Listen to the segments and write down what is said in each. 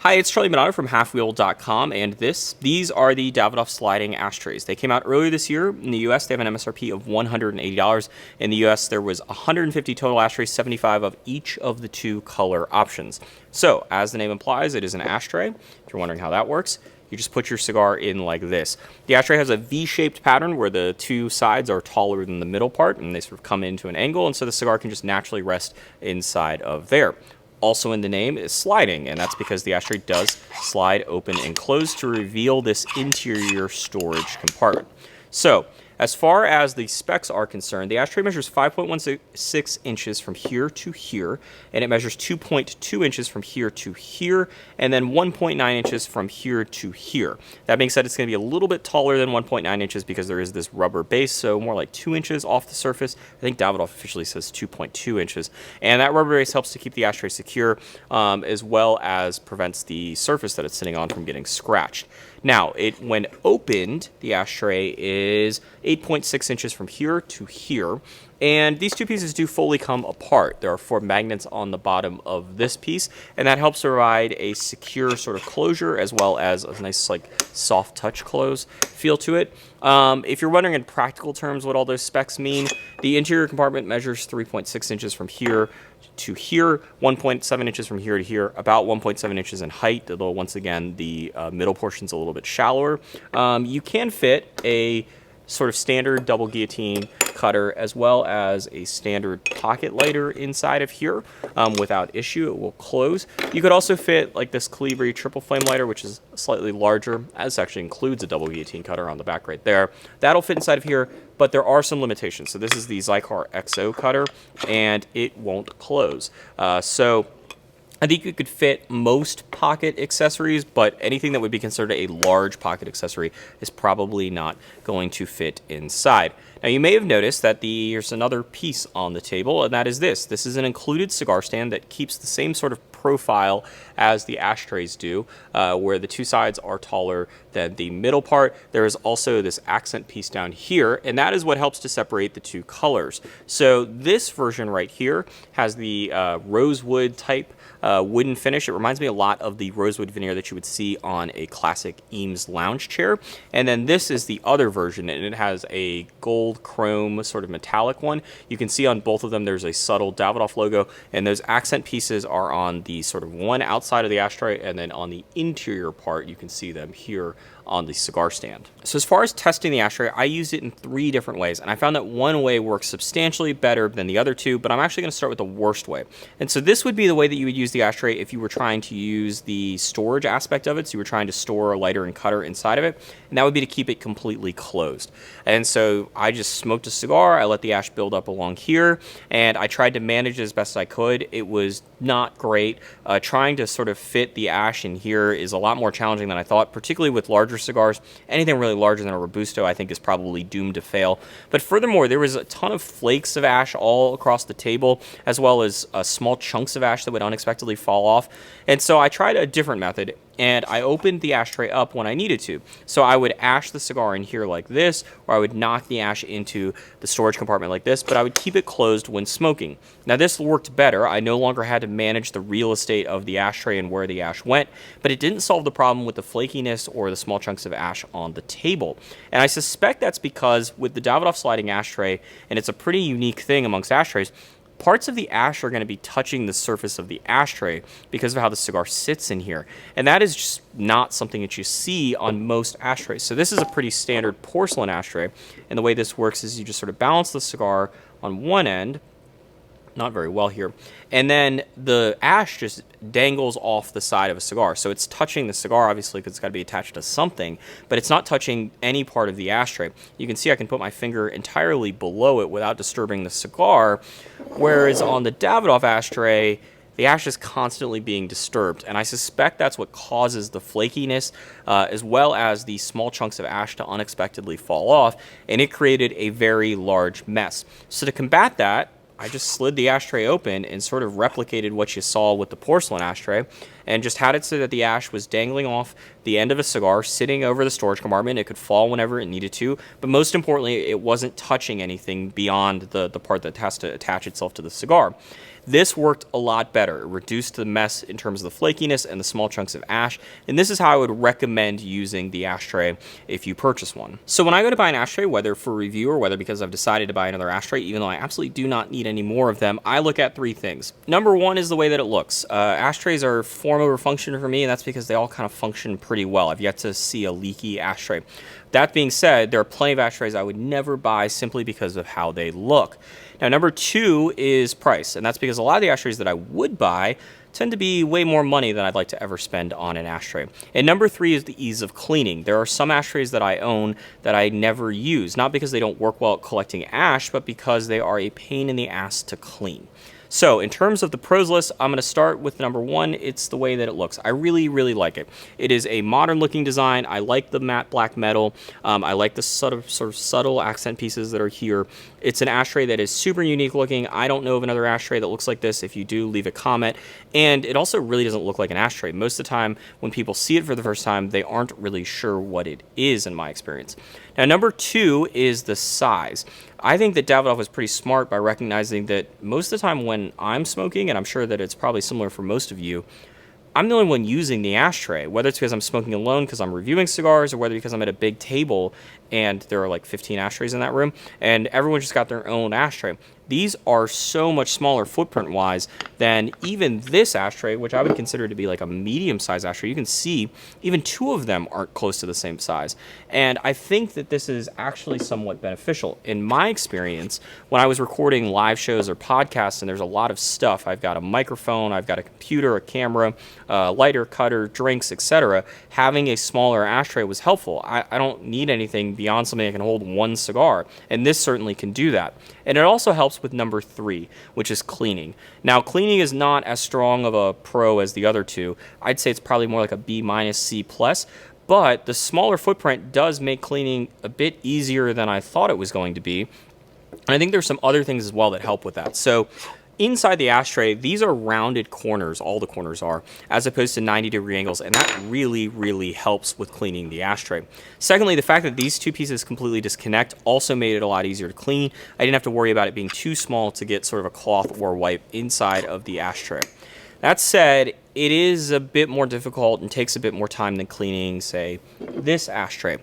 Hi, it's Charlie Minato from halfwheel.com, and these are the Davidoff Sliding Ashtrays. They came out earlier this year. In the US, they have an MSRP of $180. In the US, there was 150 total ashtrays, 75 of each of the two color options. So, as the name implies, it is an ashtray. If you're wondering how that works, you just put your cigar in like this. The ashtray has a V-shaped pattern where the two sides are taller than the middle part, and they sort of come into an angle, and so the cigar can just naturally rest inside of there. Also in the name is sliding, and that's because the ashtray does slide open and close to reveal this interior storage compartment. So, as far as the specs are concerned, the ashtray measures 5.16 inches from here to here, and it measures 2.2 inches from here to here, and then 1.9 inches from here to here. That being said, it's going to be a little bit taller than 1.9 inches because there is this rubber base, so more like 2 inches off the surface. I think Davidoff officially says 2.2 inches, and that rubber base helps to keep the ashtray secure, as well as prevents the surface that it's sitting on from getting scratched. Now, when opened, the ashtray is 8.6 inches from here to here, and these two pieces do fully come apart. There are 4 magnets on the bottom of this piece, and that helps provide a secure sort of closure as well as a nice, like, soft touch close feel to it. If you're wondering in practical terms what all those specs mean, the interior compartment measures 3.6 inches from here to here, 1.7 inches from here to here, about 1.7 inches in height, although once again the middle portion's a little bit shallower. You can fit a sort of standard double guillotine cutter as well as a standard pocket lighter inside of here without issue. It will close. You could also fit like this Calibri triple flame lighter, which is slightly larger. This actually includes a double guillotine cutter on the back right there. That'll fit inside of here, but there are some limitations. So this is the Cigar XO cutter, and it won't close. So I think you could fit most pocket accessories, but anything that would be considered a large pocket accessory is probably not going to fit inside. Now, you may have noticed that here's another piece on the table, and that is this. This is an included cigar stand that keeps the same sort of profile as the ashtrays do, where the two sides are taller than the middle part. There is also this accent piece down here, and that is what helps to separate the two colors. So this version right here has the rosewood type wooden finish. It reminds me a lot of the rosewood veneer that you would see on a classic Eames lounge chair. And then this is the other version, and it has a gold chrome sort of metallic one. You can see on both of them there's a subtle Davidoff logo, and those accent pieces are on the sort of one outside of the ashtray, and then on the interior part you can see them here on the cigar stand. So as far as testing the ashtray, I used it in 3 different ways, and I found that one way works substantially better than the other 2, but I'm actually going to start with the worst way. And so this would be the way that you would use the ashtray if you were trying to use the storage aspect of it, so you were trying to store a lighter and cutter inside of it, and that would be to keep it completely closed. And so I just smoked a cigar, I let the ash build up along here, and I tried to manage it as best I could. It was not great. Trying to sort of fit the ash in here is a lot more challenging than I thought, particularly with larger cigars. Anything really larger than a Robusto I think is probably doomed to fail. But furthermore, there was a ton of flakes of ash all across the table, as well as small chunks of ash that would unexpectedly fall off. And so I tried a different method, and I opened the ashtray up when I needed to. So I would ash the cigar in here like this, or I would knock the ash into the storage compartment like this, but I would keep it closed when smoking. Now this worked better. I no longer had to manage the real estate of the ashtray and where the ash went, but it didn't solve the problem with the flakiness or the small chunks of ash on the table. And I suspect that's because with the Davidoff Sliding Ashtray, and it's a pretty unique thing amongst ashtrays, parts of the ash are going to be touching the surface of the ashtray because of how the cigar sits in here. And that is just not something that you see on most ashtrays. So this is a pretty standard porcelain ashtray. And the way this works is you just sort of balance the cigar on one end, not very well here, and then the ash just dangles off the side of a cigar. So it's touching the cigar, obviously, because it's got to be attached to something, but it's not touching any part of the ashtray. You can see I can put my finger entirely below it without disturbing the cigar, whereas on the Davidoff ashtray, the ash is constantly being disturbed, and I suspect that's what causes the flakiness, as well as the small chunks of ash to unexpectedly fall off, and it created a very large mess. So to combat that, I just slid the ashtray open and sort of replicated what you saw with the porcelain ashtray, and just had it so that the ash was dangling off the end of a cigar, sitting over the storage compartment. It could fall whenever it needed to, but most importantly, it wasn't touching anything beyond the part that has to attach itself to the cigar. This worked a lot better. It reduced the mess in terms of the flakiness and the small chunks of ash, and this is how I would recommend using the ashtray if you purchase one. So when I go to buy an ashtray, whether for review or whether because I've decided to buy another ashtray, even though I absolutely do not need any more of them, I look at three things. Number one is the way that it looks. Ashtrays are form over function for me, and that's because they all kind of function pretty well. I've yet to see a leaky ashtray. That being said, there are plenty of ashtrays I would never buy simply because of how they look. Now, number two is price, and that's because a lot of the ashtrays that I would buy tend to be way more money than I'd like to ever spend on an ashtray. And number three is the ease of cleaning. There are some ashtrays that I own that I never use, not because they don't work well at collecting ash, but because they are a pain in the ass to clean. So in terms of the pros list, I'm going to start with number one. It's the way that it looks. I really, really like it. It is a modern looking design. I like the matte black metal. I like the sort of subtle accent pieces that are here. It's an ashtray that is super unique looking. I don't know of another ashtray that looks like this. If you do, leave a comment. And it also really doesn't look like an ashtray. Most of the time when people see it for the first time, they aren't really sure what it is in my experience. Now, number two is the size. I think that Davidoff was pretty smart by recognizing that most of the time when I'm smoking, and I'm sure that it's probably similar for most of you, I'm the only one using the ashtray, whether it's because I'm smoking alone because I'm reviewing cigars, or whether because I'm at a big table and there are like 15 ashtrays in that room, and everyone just got their own ashtray. These are so much smaller footprint-wise than even this ashtray, which I would consider to be like a medium-sized ashtray. You can see even two of them aren't close to the same size. And I think that this is actually somewhat beneficial. In my experience, when I was recording live shows or podcasts, and there's a lot of stuff, I've got a microphone, I've got a computer, a camera, lighter, cutter, drinks, etc. Having a smaller ashtray was helpful. I don't need anything beyond something that can hold one cigar, and this certainly can do that. And it also helps with number three, which is cleaning. Now, cleaning is not as strong of a pro as the other two. I'd say it's probably more like a B minus, C plus, but the smaller footprint does make cleaning a bit easier than I thought it was going to be. And I think there's some other things as well that help with that. So inside the ashtray, these are rounded corners, all the corners are, as opposed to 90-degree angles, and that really, really helps with cleaning the ashtray. Secondly, the fact that these two pieces completely disconnect also made it a lot easier to clean. I didn't have to worry about it being too small to get sort of a cloth or wipe inside of the ashtray. That said, it is a bit more difficult and takes a bit more time than cleaning, say, this ashtray.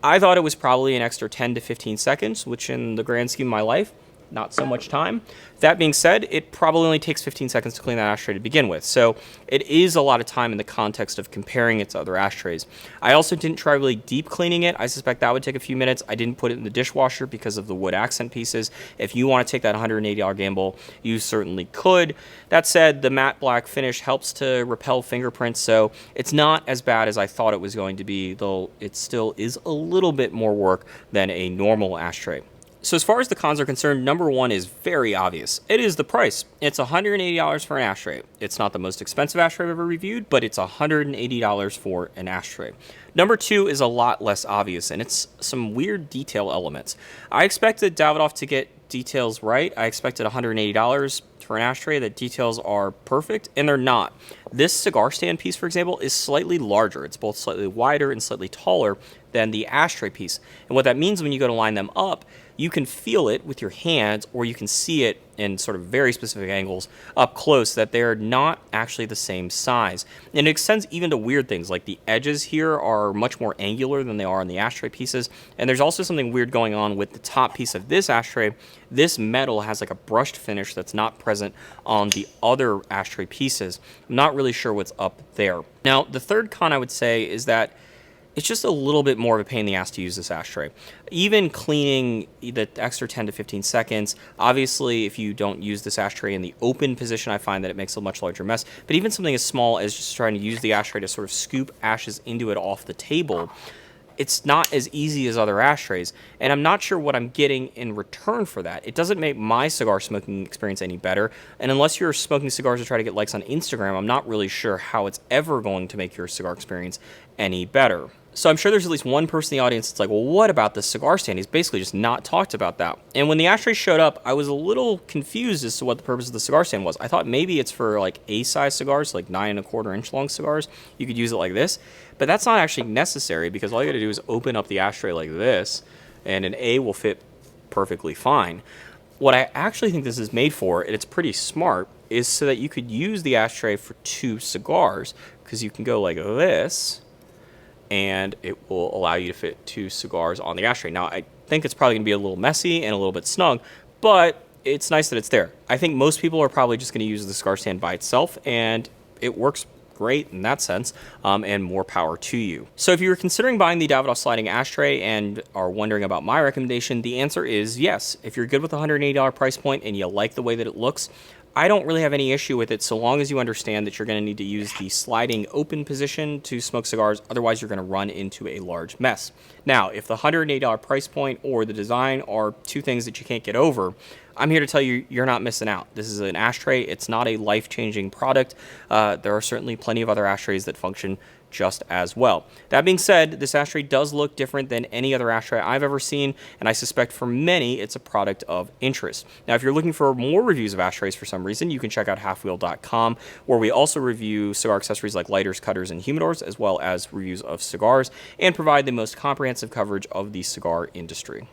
I thought it was probably an extra 10 to 15 seconds, which in the grand scheme of my life, not so much time. That being said, it probably only takes 15 seconds to clean that ashtray to begin with, so it is a lot of time in the context of comparing it to other ashtrays. I also didn't try really deep cleaning it. I suspect that would take a few minutes. I didn't put it in the dishwasher because of the wood accent pieces. If you want to take that $180 gamble, you certainly could. That said, the matte black finish helps to repel fingerprints, so it's not as bad as I thought it was going to be, though it still is a little bit more work than a normal ashtray. So as far as the cons are concerned, number one is very obvious. It is the price. It's $180 for an ashtray. It's not the most expensive ashtray I've ever reviewed, but it's $180 for an ashtray. Number two is a lot less obvious, and it's some weird detail elements. I expected Davidoff to get details right. I expected $180 for an ashtray that details are perfect, and they're not. This cigar stand piece, for example, is slightly larger. It's both slightly wider and slightly taller than the ashtray piece. And what that means when you go to line them up, you can feel it with your hands, or you can see it in sort of very specific angles up close that they're not actually the same size. And it extends even to weird things, like the edges here are much more angular than they are on the ashtray pieces. And there's also something weird going on with the top piece of this ashtray. This metal has like a brushed finish that's not present on the other ashtray pieces. I'm not really sure what's up there. Now, the third con I would say is that it's just a little bit more of a pain in the ass to use this ashtray. Even cleaning the extra 10 to 15 seconds, obviously if you don't use this ashtray in the open position, I find that it makes a much larger mess. But even something as small as just trying to use the ashtray to sort of scoop ashes into it off the table, it's not as easy as other ashtrays, and I'm not sure what I'm getting in return for that. It doesn't make my cigar smoking experience any better, and unless you're smoking cigars to try to get likes on Instagram, I'm not really sure how it's ever going to make your cigar experience any better. So I'm sure there's at least one person in the audience that's like, well, what about the cigar stand? He's basically just not talked about that. And when the ashtray showed up, I was a little confused as to what the purpose of the cigar stand was. I thought maybe it's for like A-size cigars, like 9¼ inch long cigars. You could use it like this, but that's not actually necessary because all you gotta do is open up the ashtray like this and an A will fit perfectly fine. What I actually think this is made for, and it's pretty smart, is so that you could use the ashtray for 2 cigars, because you can go like this, and it will allow you to fit 2 cigars on the ashtray. Now, I think it's probably going to be a little messy and a little bit snug, but it's nice that it's there. I think most people are probably just going to use the cigar stand by itself, and it works great in that sense, and more power to you. So if you're considering buying the Davidoff Sliding Ashtray and are wondering about my recommendation, the answer is yes. If you're good with the $180 price point and you like the way that it looks, I don't really have any issue with it so long as you understand that you're going to need to use the sliding open position to smoke cigars. Otherwise, you're going to run into a large mess. Now, if the $180 price point or the design are 2 things that you can't get over, I'm here to tell you, you're not missing out. This is an ashtray. It's not a life-changing product. There are certainly plenty of other ashtrays that function just as well. That being said, this ashtray does look different than any other ashtray I've ever seen, and I suspect for many it's a product of interest. Now, if you're looking for more reviews of ashtrays for some reason, you can check out halfwheel.com, where we also review cigar accessories like lighters, cutters, and humidors, as well as reviews of cigars, and provide the most comprehensive coverage of the cigar industry.